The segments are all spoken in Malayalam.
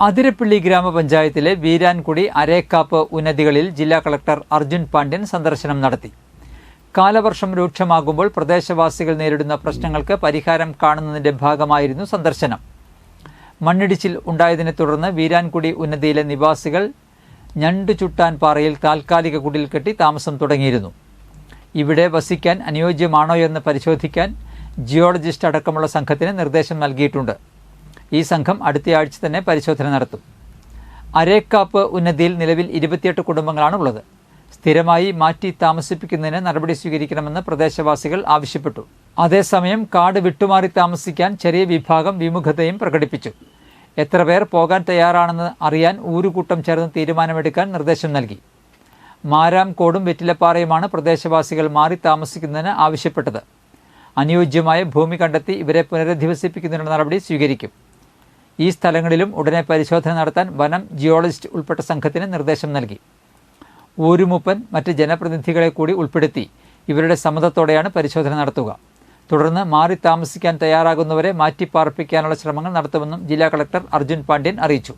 അതിരപ്പള്ളി ഗ്രാമപഞ്ചായത്തിലെ വീരാൻകുടി, അരേക്കാപ്പ് ഉന്നതികളിൽ ജില്ലാ കളക്ടർ അർജുൻ പാണ്ഡ്യൻ സന്ദർശനം നടത്തി. കാലവർഷം രൂക്ഷമാകുമ്പോൾ പ്രദേശവാസികൾ നേരിടുന്ന പ്രശ്നങ്ങൾക്ക് പരിഹാരം കാണുന്നതിന്റെ ഭാഗമായിരുന്നു സന്ദർശനം. മണ്ണിടിച്ചിൽ ഉണ്ടായതിനെ തുടർന്ന് വീരാൻകുടി ഉന്നതിയിലെ നിവാസികൾ ഞണ്ടുചുട്ടാൻ പാറയിൽ താൽക്കാലിക കുടിൽ കെട്ടി താമസം തുടങ്ങിയിരുന്നു. ഇവിടെ വസിക്കാൻ അനുയോജ്യമാണോയെന്ന് പരിശോധിക്കാൻ ജിയോളജിസ്റ്റ് അടക്കമുള്ള സംഘത്തിന് നിർദ്ദേശം നൽകിയിട്ടുണ്ട്. ഈ സംഘം അടുത്തയാഴ്ച തന്നെ പരിശോധന നടത്തും. അരേക്കാപ്പ് ഉന്നതിയിൽ നിലവിൽ 28 കുടുംബങ്ങളാണുള്ളത്. സ്ഥിരമായി മാറ്റി താമസിപ്പിക്കുന്നതിന് നടപടി സ്വീകരിക്കണമെന്ന് പ്രദേശവാസികൾ ആവശ്യപ്പെട്ടു. അതേസമയം കാട് വിട്ടുമാറി താമസിക്കാൻ ചെറിയ വിഭാഗം വിമുഖതയും പ്രകടിപ്പിച്ചു. എത്ര പേർ പോകാൻ തയ്യാറാണെന്ന് അറിയാൻ ഊരുകൂട്ടം ചേർന്ന് തീരുമാനമെടുക്കാൻ നിർദ്ദേശം നൽകി. മാരാംകോടും വെറ്റിലപ്പാറയുമാണ് പ്രദേശവാസികൾ മാറി താമസിക്കുന്നതിന് ആവശ്യപ്പെട്ടത്. അനുയോജ്യമായ ഭൂമി കണ്ടെത്തി ഇവരെ പുനരധിവസിപ്പിക്കുന്നതിനുള്ള നടപടി സ്വീകരിക്കും. ഈ സ്ഥലങ്ങളിലും ഉടനെ പരിശോധന നടത്താൻ വനം, ജിയോളജിസ്റ്റ് ഉൾപ്പെട്ട സംഘത്തിന് നിർദ്ദേശം നൽകി. ഊരുമൂപ്പൻ, മറ്റ് ജനപ്രതിനിധികളെ കൂടി ഉൾപ്പെടുത്തി ഇവരുടെ സമ്മതത്തോടെയാണ് പരിശോധന നടത്തുക. തുടർന്ന് മാറി താമസിക്കാൻ തയ്യാറാകുന്നവരെ മാറ്റിപ്പാർപ്പിക്കാനുള്ള ശ്രമങ്ങൾ നടത്തുമെന്നും ജില്ലാ കളക്ടർ അർജുൻ പാണ്ഡ്യൻ അറിയിച്ചു.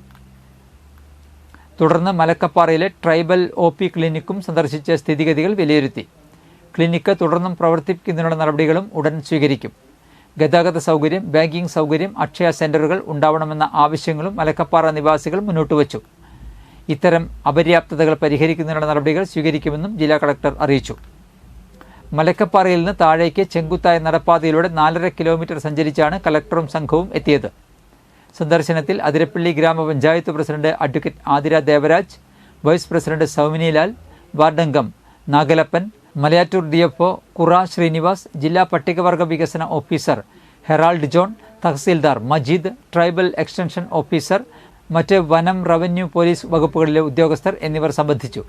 തുടർന്ന് മലക്കപ്പാറയിലെ ട്രൈബൽ OP ക്ലിനിക്കും സന്ദർശിച്ച് സ്ഥിതിഗതികൾ വിലയിരുത്തി. ക്ലിനിക്ക് തുടർന്നും പ്രവർത്തിപ്പിക്കുന്നതിനുള്ള നടപടികളും ഉടൻ സ്വീകരിക്കും. ഗതാഗത സൗകര്യം, ബാങ്കിംഗ് സൗകര്യം, അക്ഷയ സെന്ററുകൾ ഉണ്ടാവണമെന്ന ആവശ്യങ്ങളും മലക്കപ്പാറ നിവാസികൾ മുന്നോട്ട് വച്ചു. ഇത്തരം അപര്യാപ്തതകൾ പരിഹരിക്കുന്നതിനുള്ള നടപടികൾ സ്വീകരിക്കുമെന്നും ജില്ലാ കളക്ടർ അറിയിച്ചു. മലക്കപ്പാറയിൽ നിന്ന് താഴേക്ക് ചെങ്കുത്തായ നടപ്പാതയിലൂടെ 4.5 കിലോമീറ്റർ സഞ്ചരിച്ചാണ് കളക്ടറും സംഘവും എത്തിയത്. സന്ദർശനത്തിൽ അതിരപ്പള്ളി ഗ്രാമപഞ്ചായത്ത് president advocate Athira Devaraj, vice president Sauminilal, വാർഡംഗം നാഗലപ്പൻ, മലയാറ്റൂർ DFO കുറ ശ്രീനിവാസ്, ജില്ലാ പട്ടികവർഗ വികസന officer Herald John, tahsildar Majeed, tribal extension officer, മറ്റ് വനം, റവന്യൂ, പോലീസ് വകുപ്പുകളിലെ ഉദ്യോഗസ്ഥർ എന്നിവർ സംബന്ധിച്ചു.